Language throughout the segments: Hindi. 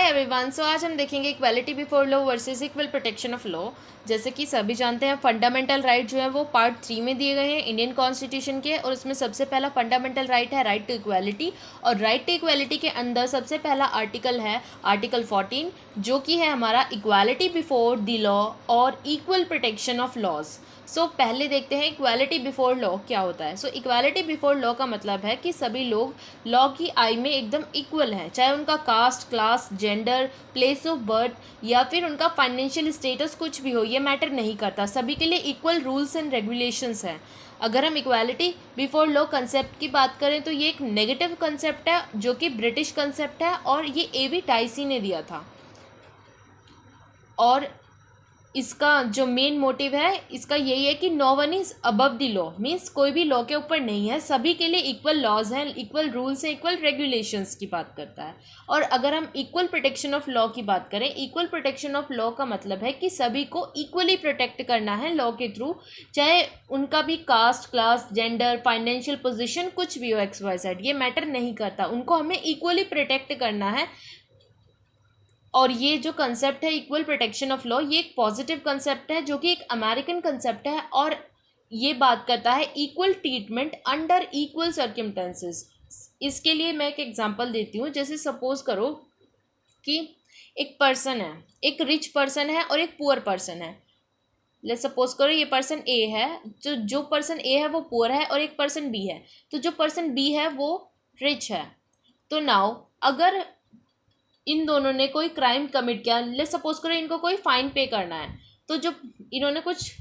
एवरीवन, सो आज हम देखेंगे equality before law versus equal protection of law. जैसे कि सभी जानते हैं फंडामेंटल राइट जो है वो पार्ट 3 में दिए गए हैं इंडियन कॉन्स्टिट्यूशन के, और उसमें सबसे पहला फंडामेंटल राइट है राइट टू इक्वालिटी। और राइट टू इक्वालिटी के अंदर सबसे पहला आर्टिकल है आर्टिकल 14, जो कि है हमारा इक्वालिटी बिफोर द लॉ और इक्वल प्रोटेक्शन ऑफ लॉज। सो पहले देखते हैं इक्वालिटी बिफोर लॉ क्या होता है। सो इक्वालिटी बिफोर लॉ का मतलब है कि सभी लोग लॉ की आई में एकदम इक्वल हैं, चाहे उनका caste, class, gender, place of birth या फिर उनका फाइनेंशियल स्टेटस कुछ भी हो, ये मैटर नहीं करता। सभी के लिए इक्वल रूल्स एंड रेगुलेशंस हैं। अगर हम इक्वालिटी बिफोर लॉ कंसेप्ट की बात करें तो ये एक नेगेटिव कंसेप्ट है जो कि ब्रिटिश कंसेप्ट है, और ये एवी टाइसी ने दिया था। और इसका जो मेन मोटिव है इसका यही है कि no one is above the law, means कोई भी लॉ के ऊपर नहीं है, सभी के लिए इक्वल लॉज हैं, इक्वल रूल्स हैं, इक्वल रेगुलेशंस की बात करता है। और अगर हम इक्वल प्रोटेक्शन ऑफ लॉ की बात करें, इक्वल प्रोटेक्शन ऑफ लॉ का मतलब है कि सभी को इक्वली प्रोटेक्ट करना है लॉ के थ्रू, चाहे उनका भी caste, class, gender, financial position कुछ भी हो, XYZ, ये मैटर नहीं करता, उनको हमें इक्वली प्रोटेक्ट करना है। और ये जो कंसेप्ट है इक्वल प्रोटेक्शन ऑफ लॉ, ये एक पॉजिटिव कंसेप्ट है जो कि एक अमेरिकन कंसेप्ट है, और ये बात करता है equal treatment under equal circumstances. इसके लिए मैं एक एग्जांपल देती हूँ। जैसे सपोज करो कि एक पर्सन है, एक रिच पर्सन है और एक पुअर पर्सन है। लेट्स सपोज करो ये पर्सन ए है, जो पर्सन ए है वो पुअर है, और एक पर्सन बी है, तो जो पर्सन बी है वो रिच है। तो नाउ अगर इन दोनों ने कोई क्राइम कमिट किया, लेट्स सपोज करो इनको कोई फाइन पे करना है, तो जो इन्होंने कुछ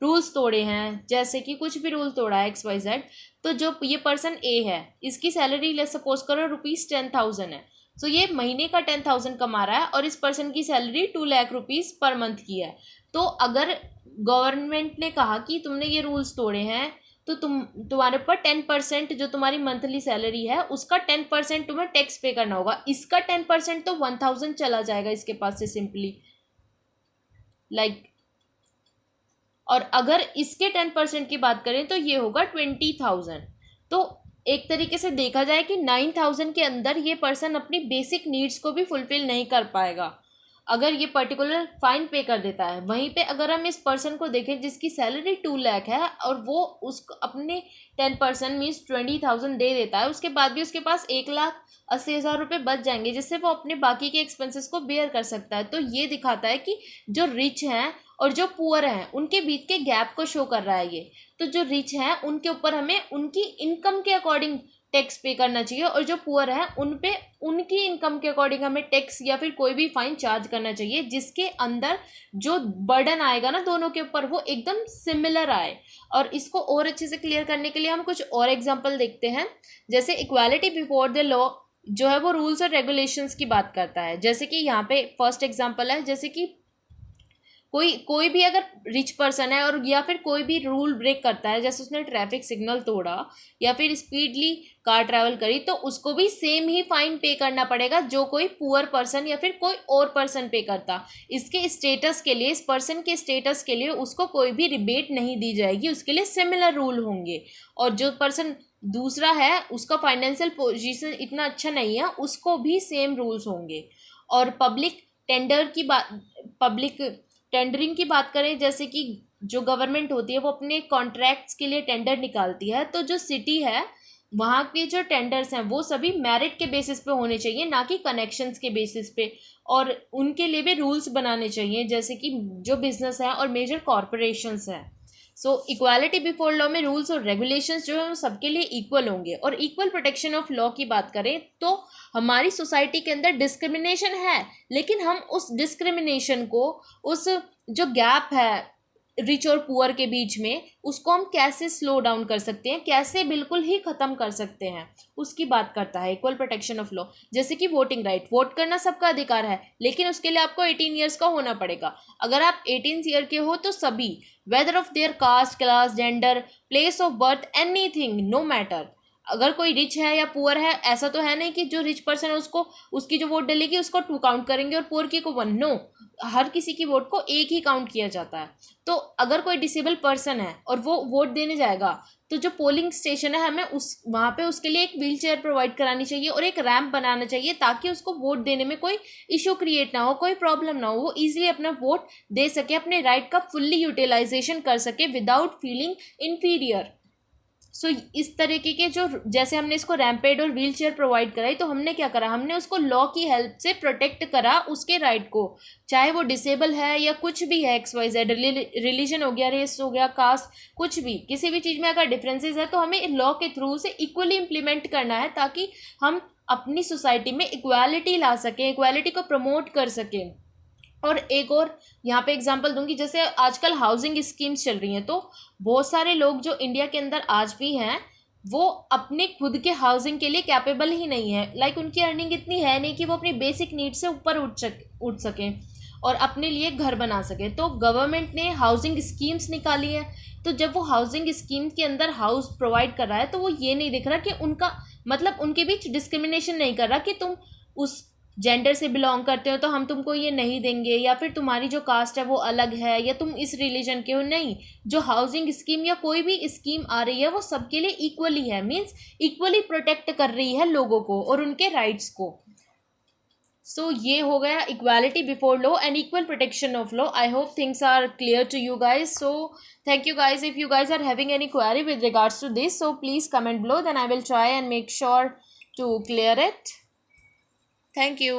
रूल्स तोड़े हैं, जैसे कि कुछ भी रूल तोड़ा है XYZ, तो जो ये पर्सन ए है इसकी सैलरी लेट्स सपोज करो ₹10,000 है। सो ये महीने का 10,000 कमा रहा है और इस पर्सन की salary 2 lakh rupees per month की है। तो अगर गवर्नमेंट ने कहा कि तुमने ये रूल्स तोड़े हैं, तो तुम्हारे ऊपर 10% जो तुम्हारी मंथली सैलरी है उसका 10% तुम्हें टैक्स पे करना होगा। इसका 10% तो 1,000 चला जाएगा इसके पास से सिंपली लाइक। और अगर इसके 10% की बात करें तो ये होगा 20,000। तो एक तरीके से देखा जाए कि 9,000 के अंदर ये पर्सन अपनी बेसिक नीड्स को भी फुलफिल नहीं कर पाएगा अगर ये पर्टिकुलर फाइन पे कर देता है। वहीं पे अगर हम इस पर्सन को देखें जिसकी सैलरी 2 लाख है और वो उसको अपने 10% मीन्स 20,000 दे देता है, उसके बाद भी उसके पास 1,80,000 रुपये बच जाएंगे, जिससे वो अपने बाकी के एक्सपेंसेस को बेयर कर सकता है। तो ये दिखाता है कि जो रिच हैं और जो पुअर हैं उनके बीच के गैप को शो कर रहा है ये। तो जो रिच हैं उनके ऊपर हमें उनकी इनकम के अकॉर्डिंग टैक्स पे करना चाहिए, और जो पुअर है उन पे उनकी इनकम के अकॉर्डिंग हमें टैक्स या फिर कोई भी फाइन चार्ज करना चाहिए, जिसके अंदर जो बर्डन आएगा ना दोनों के ऊपर वो एकदम सिमिलर आए। और इसको और अच्छे से क्लियर करने के लिए हम कुछ और एग्जांपल देखते हैं। जैसे इक्वालिटी बिफोर द लॉ जो है वो रूल्स और रेगुलेशंस की बात करता है। जैसे कि यहाँ पे फर्स्ट एग्जांपल है, जैसे कि कोई भी अगर रिच पर्सन है और या फिर कोई भी रूल ब्रेक करता है, जैसे उसने ट्रैफिक सिग्नल तोड़ा या फिर स्पीडली कार ट्रैवल करी, तो उसको भी सेम ही फाइन पे करना पड़ेगा जो कोई पुअर पर्सन या फिर कोई और पर्सन पे करता। इसके स्टेटस के लिए, इस पर्सन के स्टेटस के लिए उसको कोई भी रिबेट नहीं दी जाएगी, उसके लिए सिमिलर रूल होंगे। और जो पर्सन दूसरा है उसका फाइनेंशियल पोजीशन इतना अच्छा नहीं है, उसको भी सेम रूल्स होंगे। और पब्लिक टेंडरिंग की बात करें, जैसे कि जो गवर्नमेंट होती है वो अपने कॉन्ट्रैक्ट्स के लिए टेंडर निकालती है, तो जो सिटी है वहाँ के जो टेंडर्स हैं वो सभी मेरिट के बेसिस पे होने चाहिए, ना कि कनेक्शंस के बेसिस पे। और उनके लिए भी रूल्स बनाने चाहिए, जैसे कि जो बिजनेस है और मेजर कॉरपोरेशंस हैं। सो इक्वालिटी बिफोर लॉ में रूल्स और रेगुलेशंस जो है वो सबके लिए इक्वल होंगे। और इक्वल प्रोटेक्शन ऑफ लॉ की बात करें तो हमारी सोसाइटी के अंदर डिस्क्रिमिनेशन है, लेकिन हम उस डिस्क्रिमिनेशन को, उस जो गैप है रिच और पुअर के बीच में, उसको हम कैसे स्लो डाउन कर सकते हैं, कैसे बिल्कुल ही ख़त्म कर सकते हैं, उसकी बात करता है इक्वल प्रोटेक्शन ऑफ लॉ। जैसे कि वोटिंग राइट, वोट करना सबका अधिकार है, लेकिन उसके लिए आपको 18 ईयर्स का होना पड़ेगा। अगर आप 18 ईयर के हो तो सभी, whether of their caste, class, gender, place of birth, anything, no matter, अगर कोई रिच है या पुअर है, ऐसा तो है नहीं कि जो रिच पर्सन है उसको, उसकी जो वोट डलेगी उसको 2 काउंट करेंगे और पुअर की को 1। नो, हर किसी की वोट को एक ही काउंट किया जाता है। तो अगर कोई डिसेबल पर्सन है और वो वोट देने जाएगा तो जो पोलिंग स्टेशन है हमें उस वहाँ पे उसके लिए एक व्हील चेयर प्रोवाइड करानी चाहिए और एक रैम्प बनाना चाहिए, ताकि उसको वोट देने में कोई इशू क्रिएट ना हो, कोई प्रॉब्लम ना हो, वो ईजिली अपना वोट दे सके, अपने राइट का फुल्ली यूटिलाइजेशन कर सके विदाउट फीलिंग इन्फीरियर। सो इस तरीके के जो, जैसे हमने इसको रैम्पेड और व्हील चेयर प्रोवाइड कराई, तो हमने क्या करा, हमने उसको लॉ की हेल्प से प्रोटेक्ट करा उसके राइट को, चाहे वो डिसेबल है या कुछ भी है, एक्स वाई जेड, रिलीजन हो गया, रेस हो गया, कास्ट, कुछ भी, किसी भी चीज़ में अगर डिफरेंसेस है तो हमें लॉ के थ्रू से इक्वली इम्प्लीमेंट करना है, ताकि हम अपनी सोसाइटी में इक्वालिटी ला सकें, इक्वालिटी को प्रमोट कर सकें। और एक और यहाँ पे एग्जांपल दूंगी, जैसे आजकल हाउसिंग स्कीम्स चल रही हैं, तो बहुत सारे लोग जो इंडिया के अंदर आज भी हैं, वो अपने खुद के हाउसिंग के लिए कैपेबल ही नहीं है, लाइक उनकी अर्निंग इतनी है नहीं कि वो अपनी बेसिक नीड से ऊपर उठ सकें और अपने लिए घर बना सकें। तो गवर्नमेंट ने हाउसिंग स्कीम्स निकाली है, तो जब वो हाउसिंग स्कीम के अंदर हाउस प्रोवाइड कर रहा है, तो वो ये नहीं दिख रहा कि उनका मतलब उनके बीच डिस्क्रिमिनेशन नहीं कर रहा कि तुम उस जेंडर से बिलोंग करते हो तो हम तुमको ये नहीं देंगे, या फिर तुम्हारी जो कास्ट है वो अलग है, या तुम इस रिलीजन के हो, नहीं। जो हाउसिंग स्कीम या कोई भी स्कीम आ रही है वो सबके लिए इक्वली है, मीन्स इक्वली प्रोटेक्ट कर रही है लोगों को और उनके राइट्स को। सो ये हो गया equality before law and equal protection of law. I hope things are clear to you guys. So thank you guys. If you guys are having any query with regards to this, so please comment below, then I will try and make sure to clear it. Thank you.